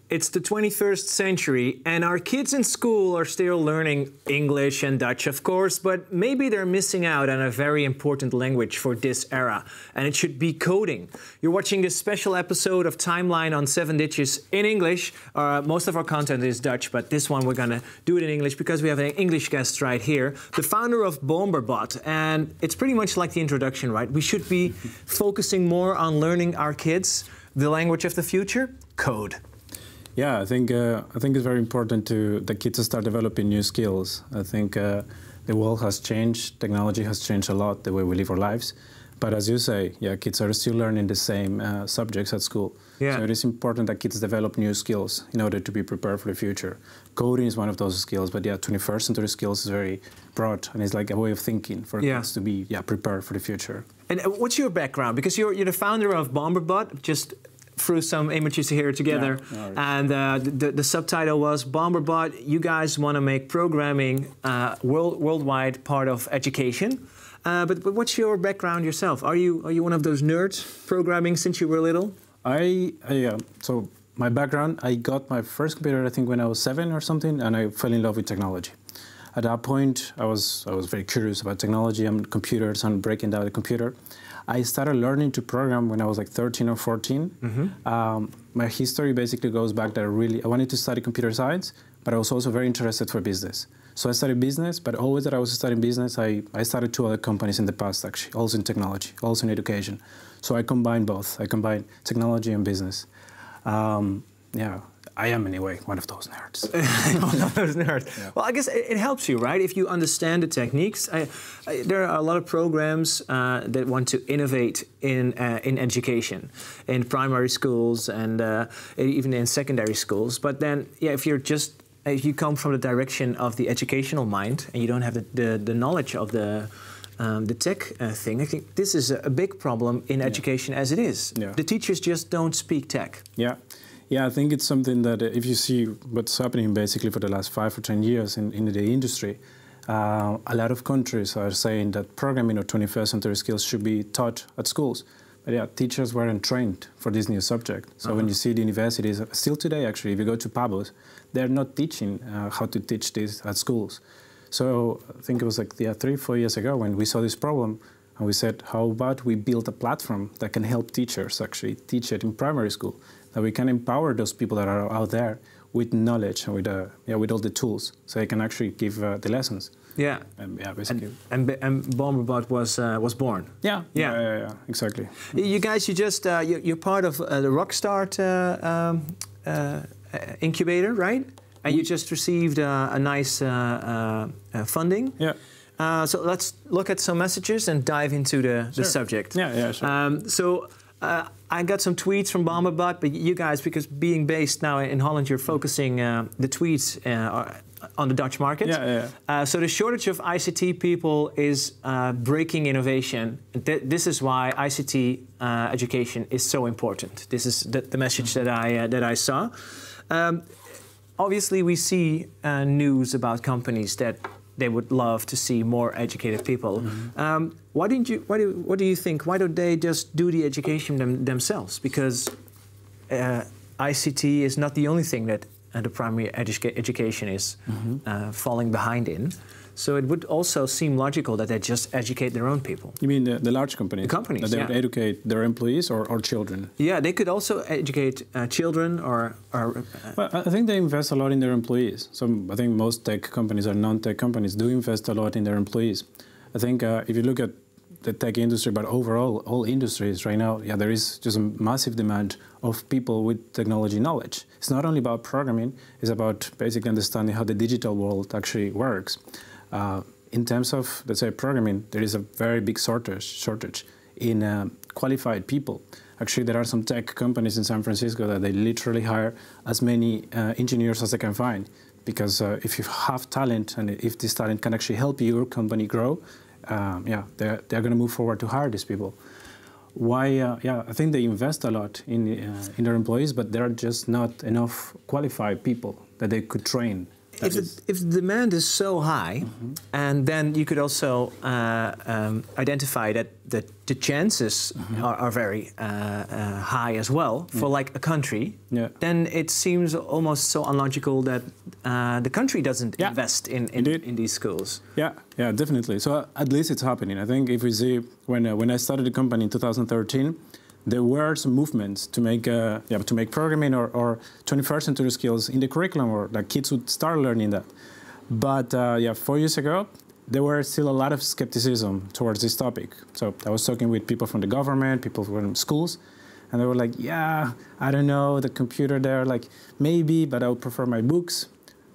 It's the 21st century, and our kids in school are still learning English and Dutch, of course, but maybe they're missing out on a very important language for this era, and it should be coding. You're watching this special episode of Timeline on 7 Ditches in English. Most of our content is Dutch, but this one we're gonna do it in English because we have an English guest right here, the founder of Bomberbot, and it's pretty much like the introduction, right? We should be focusing more on learning our kids the language of the future, code. Yeah, I think it's very important to the kids to start developing new skills. I think the world has changed, technology has changed a lot, the way we live our lives. But as you say, yeah, kids are still learning the same subjects at school. Yeah. So it is important that kids develop new skills in order to be prepared for the future. Coding is one of those skills, but yeah, 21st century skills is very broad, and it's like a way of thinking for kids to be prepared for the future. And what's your background? Because you're the founder of Bomberbot, just threw some images here together, and the subtitle was Bomberbot, you guys want to make programming worldwide part of education. But what's your background yourself? Are you one of those nerds programming since you were little? So my background, I got my first computer I think when I was 7 or something, and I fell in love with technology. At that point, I was very curious about technology and computers and breaking down the computer. I started learning to program when I was like 13 or 14. Mm-hmm. My history basically goes back that I wanted to study computer science, but I was also very interested for business. So I studied business, but always that I was studying business, I started 2 other companies in the past actually, also in technology, also in education. So I combined both. I combined technology and business. Yeah. I am, anyway, one of those nerds. One of those nerds. Yeah. Well, I guess it helps you, right? If you understand the techniques. There are a lot of programs that want to innovate in education, in primary schools and even in secondary schools. But then, yeah, if you come from the direction of the educational mind and you don't have the knowledge of the tech thing, I think this is a big problem in education as it is. Yeah. The teachers just don't speak tech. Yeah. Yeah, I think it's something that if you see what's happening basically for the last 5 or 10 years in the industry, a lot of countries are saying that programming or 21st century skills should be taught at schools. But yeah, teachers weren't trained for this new subject. So when you see the universities, still today actually, if you go to Pabos, they're not teaching how to teach this at schools. So I think it was like 3 or 4 years ago when we saw this problem, and we said, how about we build a platform that can help teachers actually teach it in primary school? That we can empower those people that are out there with knowledge and with all the tools, so they can actually give the lessons. Yeah. Basically. And Bomberbot was born. Yeah, exactly. You guys, you're part of the Rockstart incubator, right? And you just received a nice funding. Yeah. So let's look at some messages and dive into the subject. Yeah, sure. I got some tweets from Bomberbot, but you guys, because being based now in Holland, you're focusing the tweets on the Dutch market. So the shortage of ICT people is breaking innovation. This is why ICT education is so important. This is the message that I saw. Obviously, we see news about companies that they would love to see more educated people. Mm-hmm. What do you think? Why don't they just do the education themselves? Because ICT is not the only thing that the primary education is falling behind in. So it would also seem logical that they just educate their own people. You mean the large companies? The companies, that they would educate their employees or children? Yeah, they could also educate children or well, I think they invest a lot in their employees. So I think most tech companies or non-tech companies do invest a lot in their employees. I think if you look at the tech industry, but overall, all industries right now, yeah, there is just a massive demand of people with technology knowledge. It's not only about programming, it's about basically understanding how the digital world actually works. In terms of, let's say, programming, there is a very big shortage in qualified people. Actually, there are some tech companies in San Francisco that they literally hire as many engineers as they can find. Because if you have talent, and if this talent can actually help your company grow, they're going to move forward to hire these people. Why? I think they invest a lot in their employees, but there are just not enough qualified people that they could train. If the demand is so high, and then you could also identify that the chances are very high as well for like a country, then it seems almost so unlogical that the country doesn't invest in these schools. Yeah, definitely. So at least it's happening. I think if we see when I started the company in 2013, there were some movements to make programming or 21st century skills in the curriculum, or that kids would start learning that. But 4 years ago, there were still a lot of skepticism towards this topic. So I was talking with people from the government, people from schools, and they were like, yeah, I don't know, the computer there, like maybe, but I would prefer my books.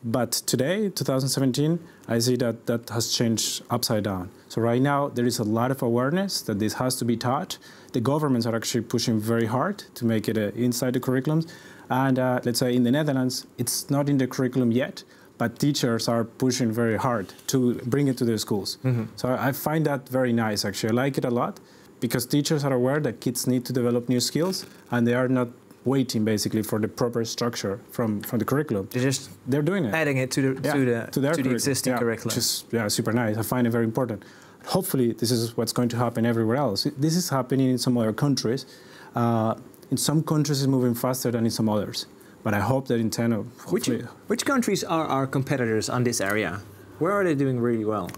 But today, 2017, I see that that has changed upside down. So right now, there is a lot of awareness that this has to be taught. The governments are actually pushing very hard to make it inside the curriculums. And let's say in the Netherlands, it's not in the curriculum yet, but teachers are pushing very hard to bring it to their schools. So I find that very nice, actually. I like it a lot because teachers are aware that kids need to develop new skills, and they are not waiting basically for the proper structure from the curriculum. They're doing it, adding it to the existing curriculum. Which is super nice. I find it very important. Hopefully, this is what's going to happen everywhere else. This is happening in some other countries. In some countries, it's moving faster than in some others. But I hope that in 10 or which countries are our competitors on this area? Where are they doing really well?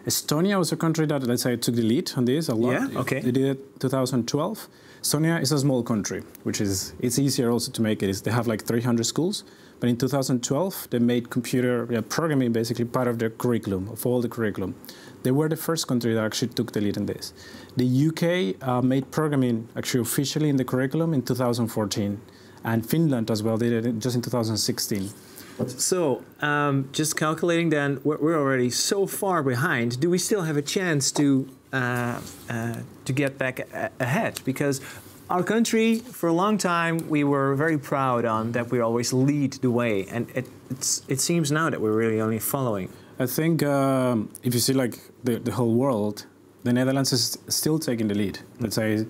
Estonia was a country that, let's say, took the lead on this a lot. Yeah, okay. They did it 2012. Estonia is a small country, which is, it's easier also to make it. They have like 300 schools. But in 2012, they made computer programming basically part of their curriculum, of all the curriculum. They were the first country that actually took the lead in this. The UK made programming actually officially in the curriculum in 2014. And Finland as well, they did it just in 2016. So, just calculating then, we're already so far behind. Do we still have a chance to get back ahead? Because our country, for a long time, we were very proud on that we always lead the way, and it seems now that we're really only following. I think if you see like the whole world, the Netherlands is still taking the lead. Let's say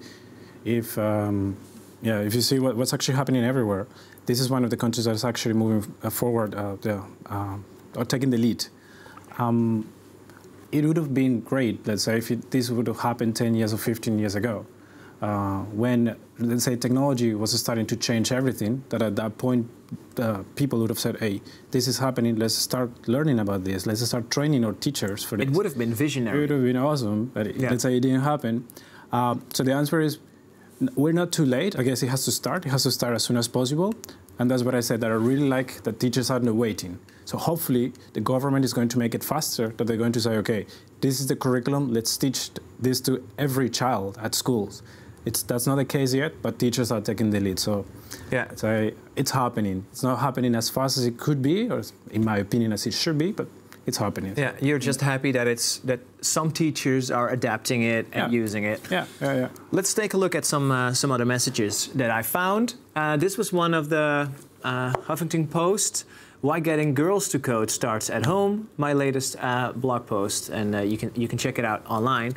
if you see what's actually happening everywhere, this is one of the countries that is actually moving forward or taking the lead. It would have been great, let's say, if this would have happened 10 years or 15 years ago, when, let's say, technology was starting to change everything, that at that point, people would have said, hey, this is happening, let's start learning about this, let's start training our teachers for this. It would have been visionary. It would have been awesome, but let's say it didn't happen. So the answer is, we're not too late. I guess it has to start. It has to start as soon as possible. And that's what I said, that I really like that teachers are not waiting. So hopefully the government is going to make it faster, that they're going to say, okay, this is the curriculum, let's teach this to every child at schools. That's not the case yet, but teachers are taking the lead. So it's happening. It's not happening as fast as it could be, or in my opinion, as it should be, but it's happening. Yeah, you're just happy that some teachers are adapting it and using it. Yeah. Let's take a look at some other messages that I found. This was one of the Huffington Post. Why getting girls to code starts at home. My latest blog post, and you can check it out online.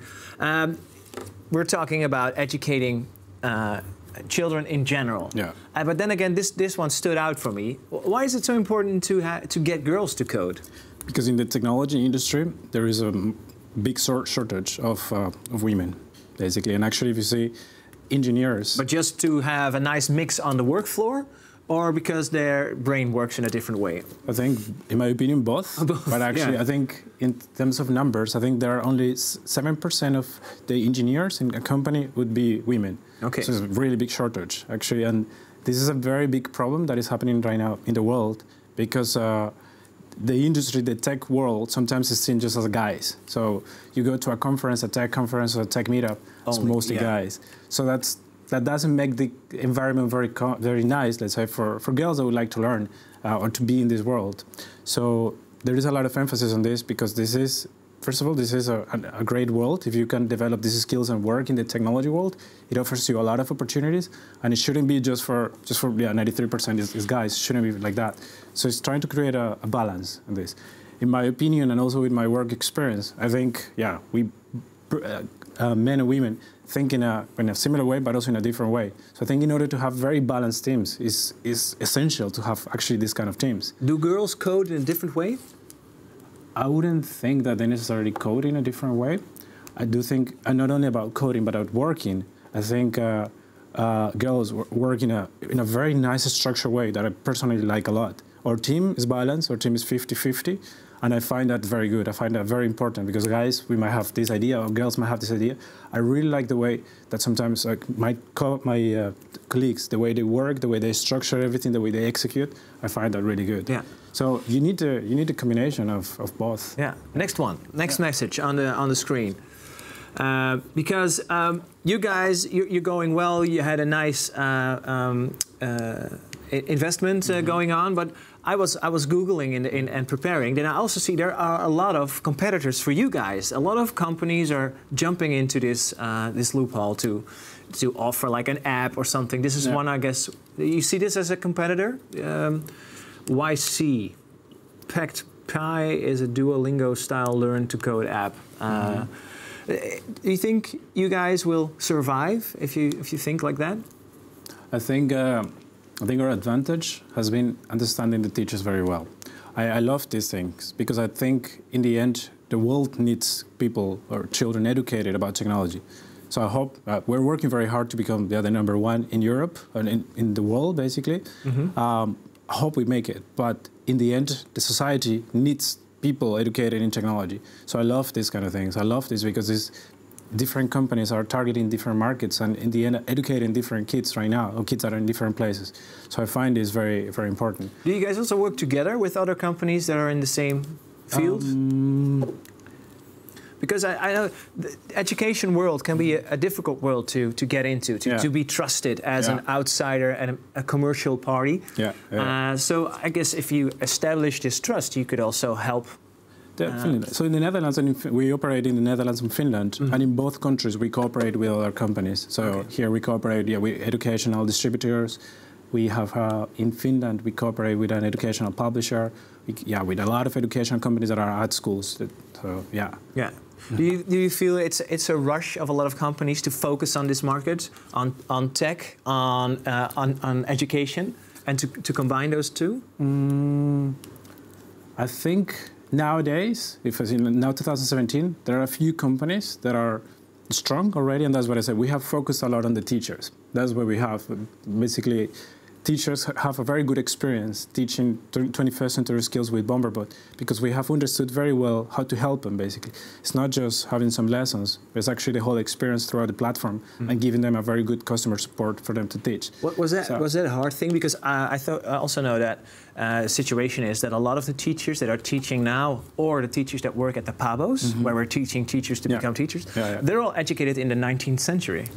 We're talking about educating children in general. Yeah. But then again, this one stood out for me. Why is it so important to get girls to code? Because in the technology industry, there is a big shortage of women, basically. And actually, if you see engineers... But just to have a nice mix on the work floor, or because their brain works in a different way? I think, in my opinion, both. But actually, I think in terms of numbers, I think there are only 7% of the engineers in a company would be women. Okay. So it's a really big shortage, actually. And this is a very big problem that is happening right now in the world, because the industry, the tech world, sometimes is seen just as guys. So you go to a conference, a tech conference, or a tech meetup, it's mostly guys. So that doesn't make the environment very nice, let's say, for girls that would like to learn or to be in this world. So there is a lot of emphasis on this, because this is, first of all, this is a great world. If you can develop these skills and work in the technology world, it offers you a lot of opportunities, and it shouldn't be just for 93% is guys. It shouldn't be like that. So it's trying to create a balance in this. In my opinion, and also with my work experience, I think, men and women think in a similar way, but also in a different way. So I think in order to have very balanced teams is essential to have actually this kind of teams. Do girls code in a different way? I wouldn't think that they necessarily code in a different way. I do think, and not only about coding, but about working. I think girls work in a very nice structured way that I personally like a lot. Our team is balanced, our team is 50-50, and I find that very good. I find that very important because guys, we might have this idea, or girls might have this idea. I really like the way that sometimes my colleagues, the way they work, the way they structure everything, the way they execute, I find that really good. Yeah. So you need a combination of both. Yeah. Next one. Next message on the screen. Because you guys, you're going well. You had a nice investment going on, but I was Googling and preparing. Then I also see there are a lot of competitors for you guys. A lot of companies are jumping into this loophole to offer like an app or something. This is one, I guess. You see this as a competitor? YC, Packed Pie is a Duolingo-style learn-to-code app. Do you think you guys will survive if you think like that? I think our advantage has been understanding the teachers very well. I love these things because I think in the end the world needs people or children educated about technology. So I hope we're working very hard to become the number one in Europe and in the world basically. I hope we make it, but in the end the society needs people educated in technology. So I love these kind of things. I love this because these different companies are targeting different markets and in the end educating different kids right now, or kids that are in different places. So I find this very, very important. Do you guys also work together with other companies that are in the same field? Because I know the education world can be a difficult world to get into, to be trusted as an outsider and a commercial party. So I guess if you establish this trust, you could also help. Definitely. So in the Netherlands, we operate in the Netherlands and Finland, and in both countries we cooperate with other companies. So here we cooperate with educational distributors. We have in Finland we cooperate with an educational publisher. With a lot of educational companies that are at schools. So yeah. Do you feel it's a rush of a lot of companies to focus on this market, on tech, on education, and to combine those two? I think nowadays, now 2017, there are a few companies that are strong already, and that's what I said. We have focused a lot on the teachers. That's what we have. Basically, teachers have a very good experience teaching 21st century skills with Bomberbot because we have understood very well how to help them, basically. It's not just having some lessons, but it's actually the whole experience throughout the platform and giving them a very good customer support for them to teach. Was that a hard thing? Because I also know that the situation is that a lot of the teachers that are teaching now, or the teachers that work at the PABOs, where we're teaching teachers to become teachers, they're all educated in the 19th century.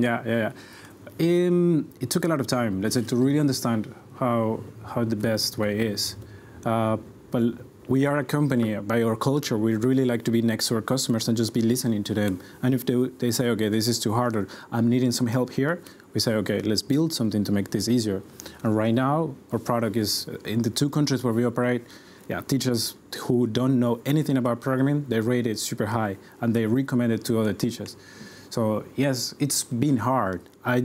It took a lot of time, let's say, to really understand how the best way is. But we are a company, by our culture, we really like to be next to our customers and just be listening to them. And if they say, okay, this is too hard, or I'm needing some help here, we say, okay, let's build something to make this easier. And right now, our product is, in the two countries where we operate, teachers who don't know anything about programming, they rate it super high, and they recommend it to other teachers. So yes, it's been hard. I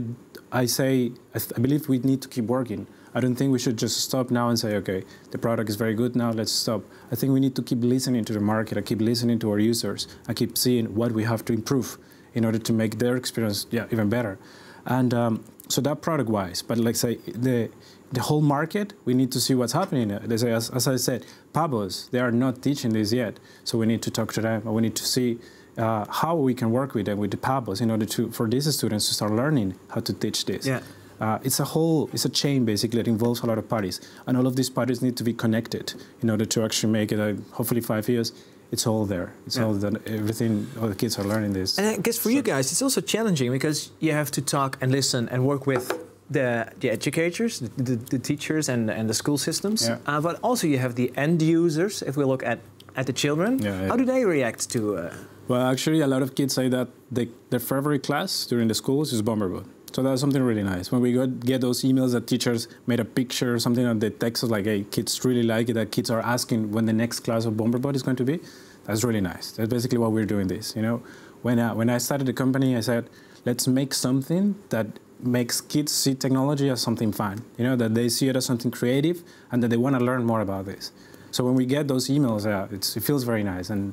believe we need to keep working. I don't think we should just stop now and say, okay, the product is very good now, let's stop. I think we need to keep listening to the market, and keep listening to our users, and keep seeing what we have to improve in order to make their experience even better. And so that product-wise, but like say, the whole market, we need to see what's happening. They say, as I said, PABOs, they are not teaching this yet. So we need to talk to them, and we need to see how we can work with them, with the PABOs, in order for these students to start learning how to teach this. It's a chain basically that involves a lot of parties, and all of these parties need to be connected in order to actually make it. Hopefully, 5 years, it's all there. It's all that everything. All the kids are learning this. And I guess for you guys, it's also challenging because you have to talk and listen and work with the educators, the teachers, and the school systems. But also you have the end users. If we look at the children, how do they react to? Well, actually, a lot of kids say that their favorite class during the schools is Bomberbot. So that's something really nice. When we get those emails that teachers made a picture or something, and they text us like, hey, kids really like it, that kids are asking when the next class of Bomberbot is going to be, that's really nice. That's basically why we're doing this, you know. When I started the company, I said, let's make something that makes kids see technology as something fun, you know, that they see it as something creative and that they want to learn more about this. So when we get those emails, it feels very nice. And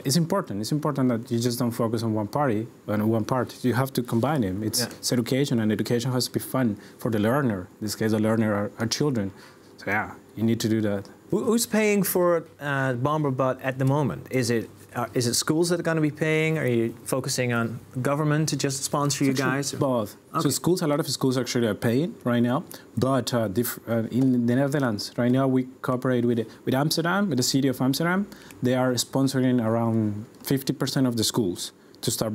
it's important. It's important that you just don't focus on one part. You have to combine them. It's education, and education has to be fun for the learner. In this case, the learner are children. So yeah, you need to do that. Who's paying for Bomberbot at the moment? Is it schools that are going to be paying? Are you focusing on government to just sponsor you guys? Both. Okay. So a lot of schools actually are paying right now, but in the Netherlands right now we cooperate with Amsterdam, with the city of Amsterdam. They are sponsoring around 50% of the schools to start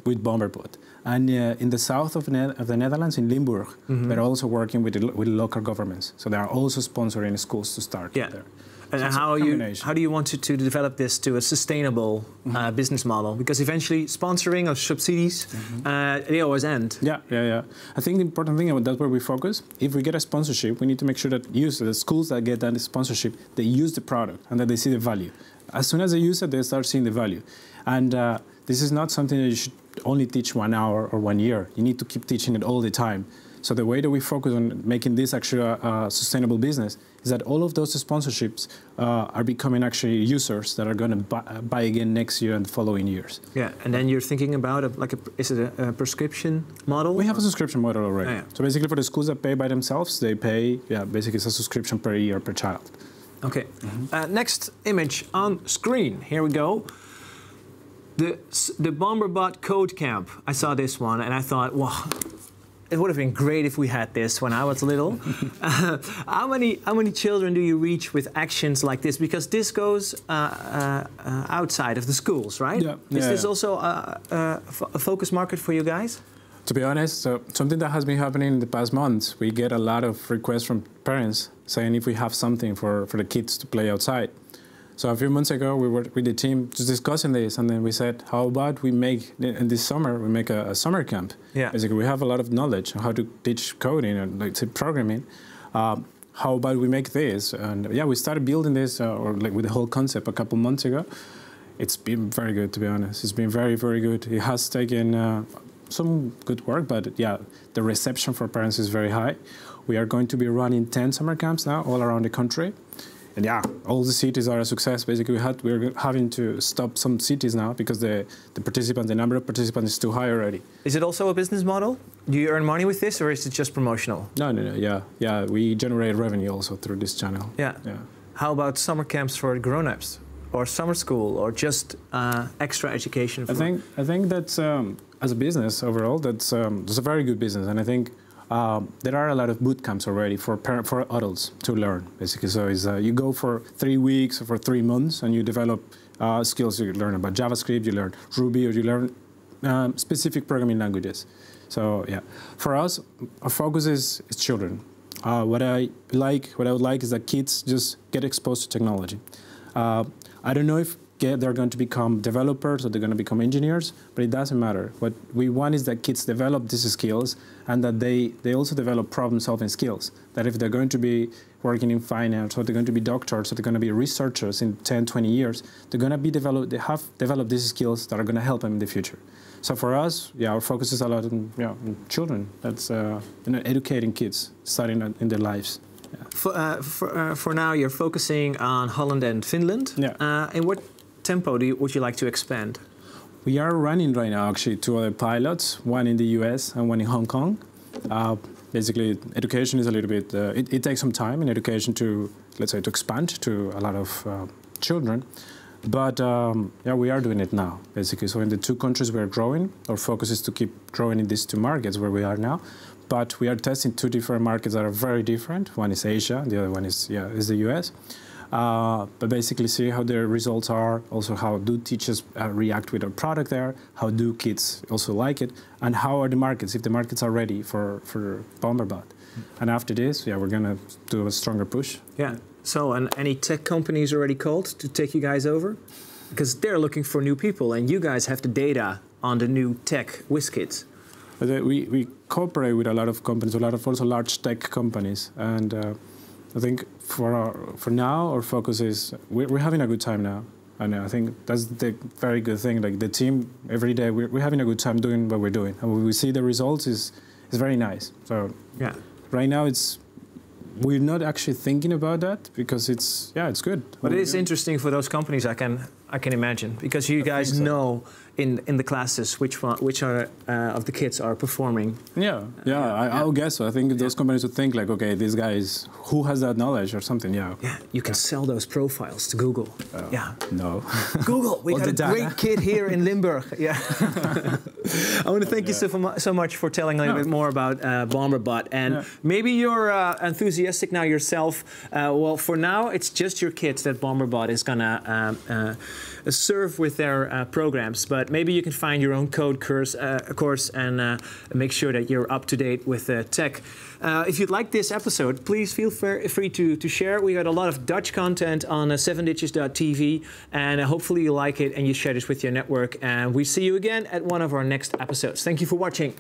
with Bomberbot. And in the south of the Netherlands, in Limburg, they're also working with local governments. So they are also sponsoring schools to start there. And so how do you want to develop this to a sustainable business model? Because eventually sponsoring or subsidies, they always end. Yeah. I think the important thing, that's where we focus. If we get a sponsorship, we need to make sure that the schools that get that sponsorship, they use the product and that they see the value. As soon as they use it, they start seeing the value. And this is not something that you should only teach 1 hour or 1 year. You need to keep teaching it all the time. So the way that we focus on making this actually a sustainable business is that all of those sponsorships are becoming actually users that are going to buy again next year and the following years. Yeah, and then you're thinking about is it a prescription model? We have a subscription model already. Oh, yeah. So basically for the schools that pay by themselves, they pay, basically it's a subscription per year per child. Okay. Next image on screen. Here we go. The Bomberbot Code Camp. I saw this one and I thought, wow, it would have been great if we had this when I was little. How many children do you reach with actions like this? Because this goes outside of the schools, right? Is this also a focus market for you guys? To be honest, something that has been happening in the past months, we get a lot of requests from parents saying if we have something for the kids to play outside. So a few months ago, we were with the team just discussing this, and then we said, how about we make, in this summer, we make a summer camp. Yeah. Basically, we have a lot of knowledge on how to teach coding and programming. How about we make this? And yeah, we started building this, with the whole concept a couple months ago. It's been very good, to be honest. It's been very, very good. It has taken some good work, but yeah, the reception for parents is very high. We are going to be running 10 summer camps now all around the country. And yeah, all the cities are a success. Basically, we're having to stop some cities now because the number of participants is too high already. Is it also a business model? Do you earn money with this, or is it just promotional? No. Yeah. We generate revenue also through this channel. Yeah. How about summer camps for grown-ups, or summer school, or just extra education? I think that's as a business overall, that's a very good business, and I think. There are a lot of boot camps already for adults to learn, basically. So you go for 3 weeks or for 3 months and you develop skills. You learn about JavaScript, you learn Ruby, or you learn specific programming languages. So yeah, for us, our focus is children. What I would like is that kids just get exposed to technology. I don't know if they're going to become developers or they're going to become engineers, but it doesn't matter. What we want is that kids develop these skills and that they also develop problem-solving skills. That if they're going to be working in finance, or they're going to be doctors, or they're going to be researchers in 10, 20 years, they have developed these skills that are going to help them in the future. So for us, yeah, our focus is a lot on children. That's educating kids, starting in their lives. Yeah. For now, you're focusing on Holland and Finland. Yeah. In what tempo would you like to expand? We are running right now actually 2 other pilots, one in the US and one in Hong Kong. Basically, education is a little bit, it takes some time in education to, let's say, to expand to a lot of children. But yeah, we are doing it now, basically. So in the 2 countries we are growing, our focus is to keep growing in these 2 markets where we are now. But we are testing 2 different markets that are very different. One is Asia, the other one is the US. But basically see how their results are, also how do teachers react with our product there, how do kids also like it, and how are the markets, if the markets are ready for Bomberbot. And after this, yeah, we're going to do a stronger push. Yeah. So, and any tech companies already called to take you guys over? Because they're looking for new people, and you guys have the data on the new tech whiz kids. We cooperate with a lot of companies, a lot of also large tech companies, and I think for now our focus is we're having a good time now. And I think that's the very good thing. Like the team, every day we're having a good time doing what we're doing, and when we see the results is very nice. So yeah, right now we're not actually thinking about that because it's good. But it is interesting for those companies. I can imagine, because you guys know in the classes which are of the kids are performing. I would guess so. I think those companies would think like, okay, these guys, who has that knowledge or something? Yeah. You can sell those profiles to Google. No. Google, we got a great kid here in Limburg. Yeah. I want to thank you so much for telling a little bit more about Bomberbot, and maybe you're enthusiastic now yourself. Well, for now, it's just your kids that Bomberbot is gonna serve with their programs, but maybe you can find your own code course and make sure that you're up to date with tech. If you'd like this episode, please feel free to share. We got a lot of Dutch content on 7ditches.tv, and hopefully you like it and you share this with your network. And we see you again at one of our next episodes. Thank you for watching.